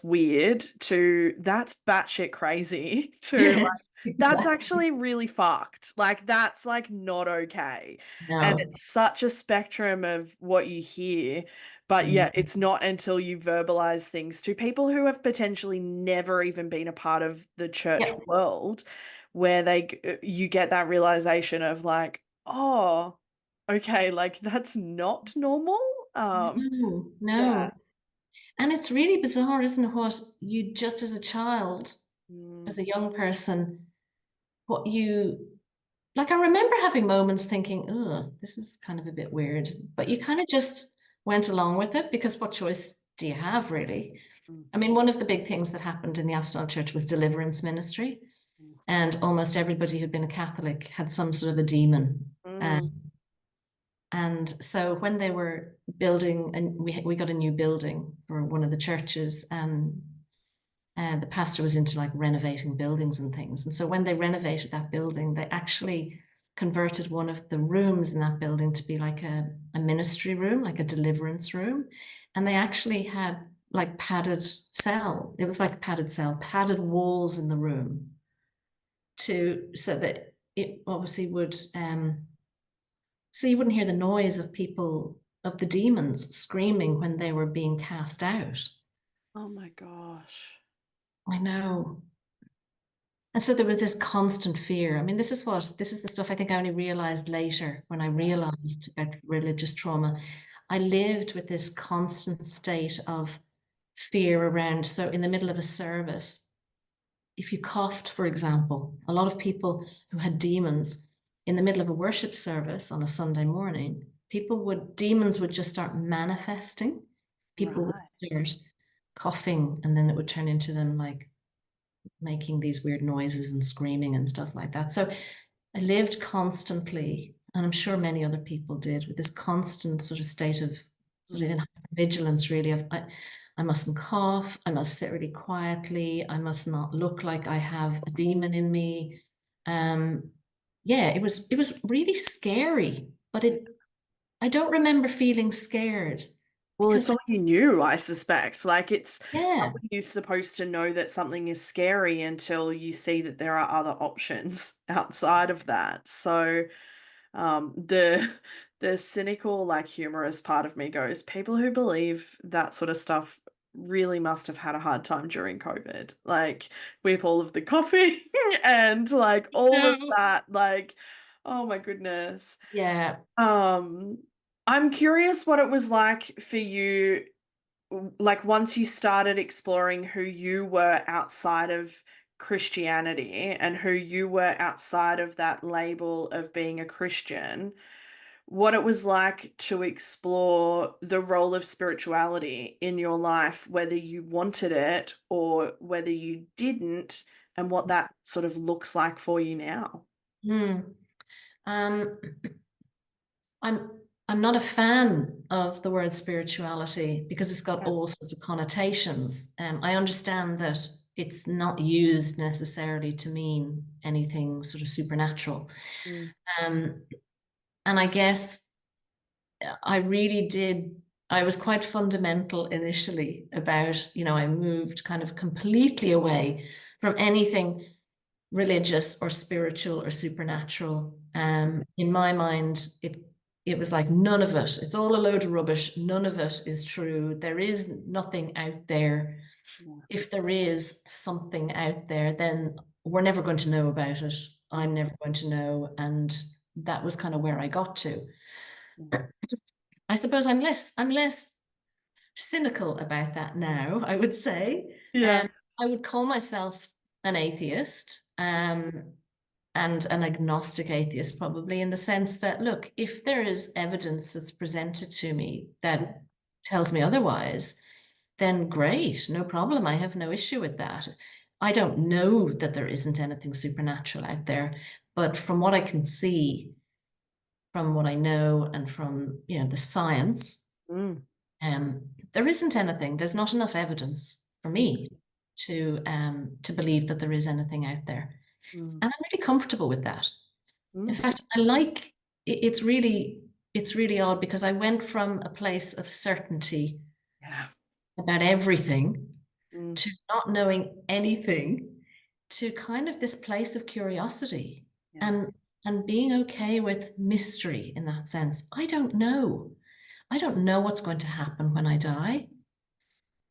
weird to that's batshit crazy to like Yes, that's exactly. actually really fucked. Like that's like not okay. And No. it's such a spectrum of what you hear. But Mm. yeah, it's not until you verbalize things to people who have potentially never even been a part of the church Yeah. world where you get that realization of like, oh, okay, like that's not normal. No, Yeah. no. And it's really bizarre, isn't it? What you just as a child, Mm. as a young person, what you like, I remember having moments thinking, oh, this is kind of a bit weird, but you kind of just went along with it because what choice do you have, really? Mm. I mean, one of the big things that happened in the Apostolic Church was deliverance ministry, and almost everybody who'd been a Catholic had some sort of a demon. Mm. And so when they were building, and we got a new building for one of the churches, and the pastor was into like renovating buildings and things. And so when they renovated that building, they actually converted one of the rooms in that building to be like a ministry room, like a deliverance room. And they actually had like padded cell. It was like a padded cell, padded walls in the room to so that it obviously would so you wouldn't hear the noise of people of the demons screaming when they were being cast out. Oh my gosh. I know. And so there was this constant fear. I mean, this is the stuff I think I only realized later when I realized about religious trauma. I lived with this constant state of fear around. So in the middle of a service, if you coughed, for example, a lot of people who had demons in the middle of a worship service on a Sunday morning, demons would just start manifesting. People would Right. start coughing, and then it would turn into them like making these weird noises and screaming and stuff like that. So I lived constantly, and I'm sure many other people did, with this constant sort of state of sort of vigilance, really, of I mustn't cough, I must sit really quietly, I must not look like I have a demon in me. Yeah, it was really scary, but I don't remember feeling scared Well, it's because all you knew, I suspect. Like, how yeah, are you supposed to know that something is scary until you see that there are other options outside of that? So, the cynical, like humorous part of me goes, people who believe that sort of stuff really must have had a hard time during COVID, like with all of the coughing and like all of no, that. Like, oh my goodness. yeah. Um, I'm curious what it was like for you, like once you started exploring who you were outside of Christianity and who you were outside of that label of being a Christian, what it was like to explore the role of spirituality in your life, whether you wanted it or whether you didn't, and what that sort of looks like for you now. Hmm. Um, I'm I'm not a fan of the word spirituality because it's got Yeah. all sorts of connotations. I understand that it's not used necessarily to mean anything sort of supernatural. Mm, Um, and I guess I really did. I was quite fundamental initially about, I moved kind of completely away from anything religious or spiritual or supernatural. In my mind, it was like none of it. It's all a load of rubbish. None of it is true. There is nothing out there. yeah. If there is something out there, then we're never going to know about it. Mm, I'm never going to know. And that was kind of where I got to. mm. I suppose I'm less cynical about that now, I would say. Yeah. I would call myself an atheist. And an agnostic atheist, probably, in the sense that, look, if there is evidence that's presented to me that tells me otherwise, then great, no problem. I have no issue with that. I don't know that there isn't anything supernatural out there, but from what I can see, from what I know, and from the science, Mm, there isn't anything. There's not enough evidence for mm, me to believe that there is anything out there, mm, and I'm really comfortable with that. In mm. fact, I like it's really odd because I went from a place of certainty Yeah. about everything Mm, to not knowing anything to kind of this place of curiosity yeah. and being okay with mystery in that sense. I don't know. I don't know what's going to happen when I die.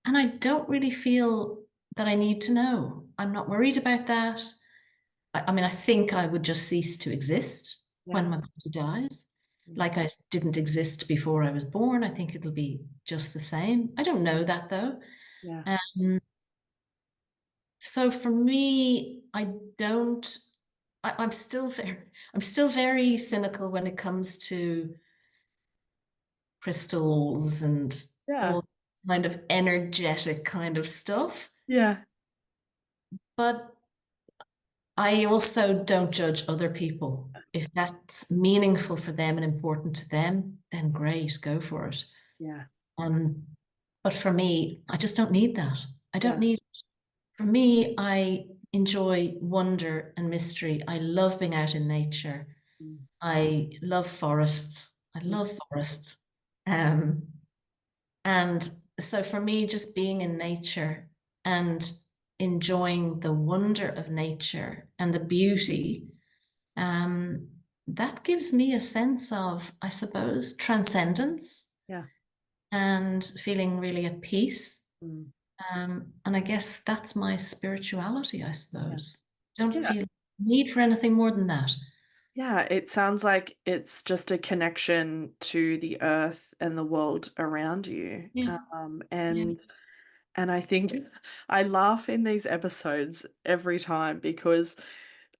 And I don't really feel that I need to know. I'm not worried about that. I mean, I think I would just cease to exist Yeah. when my body dies. Mm, Like I didn't exist before I was born. I think it'll be just the same. I don't know that though. yeah. Um, so for me, don't. I'm still very cynical when it comes to crystals and Yeah. all kind of energetic kind of stuff. Yeah. But I also don't judge other people. If that's meaningful for them and important to them, then great, go for it. Yeah. Um, but for me, I just don't need that. I don't Yeah. need it. For me, I enjoy wonder and mystery. I love being out in nature. Mm, I love forests. I mm, love forests. Um, and so for me, just being in nature and enjoying the wonder of nature and the beauty, um, that gives me a sense of, I suppose, transcendence yeah. and feeling really at peace. Mm, And I guess that's my spirituality, I Yeah. suppose. Don't Yeah. feel need for anything more than that. Yeah, it sounds like it's just a connection to the earth and the world around you. Yeah. Yeah. And I think I laugh in these episodes every time because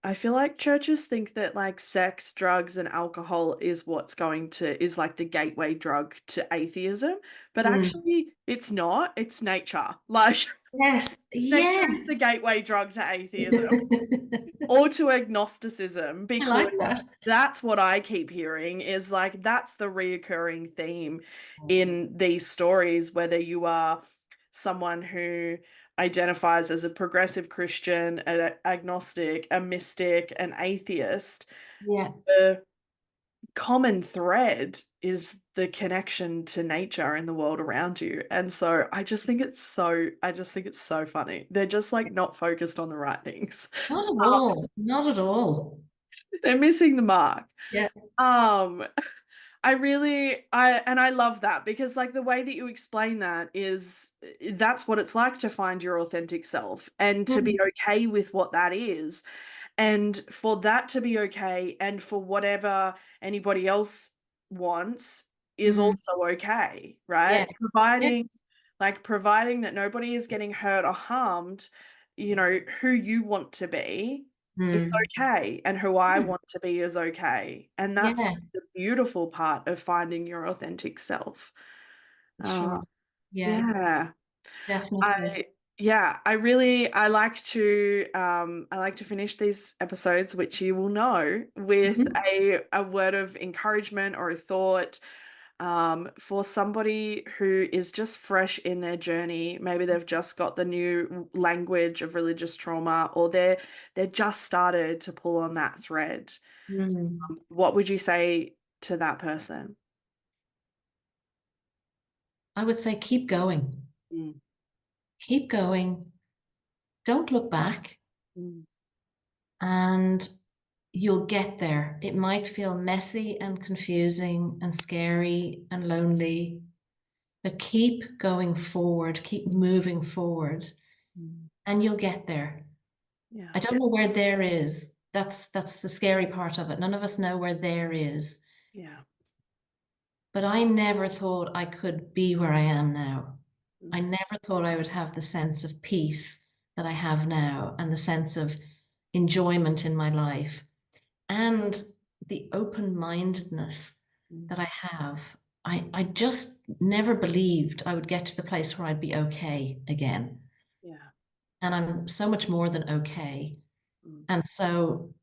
I feel like churches think that like sex, drugs, and alcohol is like the gateway drug to atheism, but Mm. actually it's not. It's nature. Like Yes. nature is Yes. the gateway drug to atheism I or to agnosticism like because that. that's what I keep hearing is like that's the reoccurring theme in these stories, whether you are someone who identifies as a progressive Christian, an agnostic, a mystic, an atheist. Yeah. The common thread is the connection to nature and the world around you. And so I just think it's so funny. They're just like not focused on the right things. Not at all. Not at all. They're missing the mark. Yeah. Um, I love that because like the way that you explain that is that's what it's like to find your authentic self and to be Mm. okay with what that is. And for that to be okay and for whatever anybody else wants is Mm. also okay, Yeah. right? Yeah. Providing that nobody is getting hurt or harmed, who you want to be, it's Mm. okay. And who I want to be is okay. And that's Yeah. the beautiful part of finding your authentic self. Sure. Uh, Yeah. yeah. Definitely. I like to finish these episodes, which you will know, with Mhm. a word of encouragement or a thought for somebody who is just fresh in their journey. Maybe they've just got the new language of religious trauma, or they're just started to pull on that thread. Mm. What would you say to that person? I would say keep going. Mm, Keep going. Don't look back, mm, and you'll get there. It might feel messy and confusing and scary and lonely, but keep going forward, keep moving forward, mm. and you'll get there. Yeah, I don't know where there is. That's the scary part of it. None of us know where there is. yeah. But I never thought I could be where I am now. I Mm, never thought I would have the sense of peace that I have now and the sense of enjoyment in my life and the open-mindedness mm. that I have. I just never believed I would get to the place where I'd be okay again. Yeah. And I'm so much more than okay. Mm, And so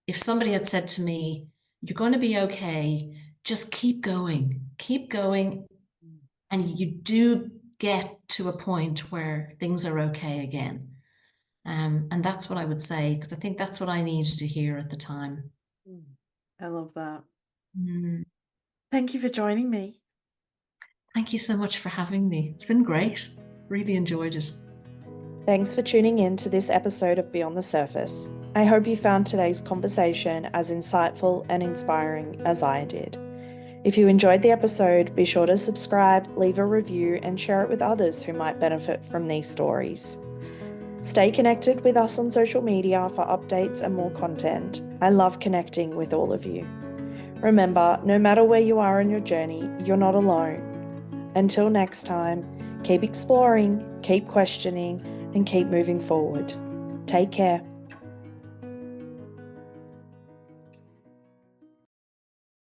if somebody had said to me, you're going to be okay, just keep going, mm, and you do get to a point where things are okay again. And that's what I would say, because I think that's what I needed to hear at the time. mm. I love that. Mm. Thank you for joining me. Thank you so much for having me. It's been great. Really enjoyed it. Thanks for tuning in to this episode of Beyond the Surface. I hope you found today's conversation as insightful and inspiring as I did. If you enjoyed the episode, be sure to subscribe, leave a review, and share it with others who might benefit from these stories. Stay connected with us on social media for updates and more content. I love connecting with all of you. Remember, no matter where you are in your journey, you're not alone. Until next time, keep exploring, keep questioning, and keep moving forward. Take care.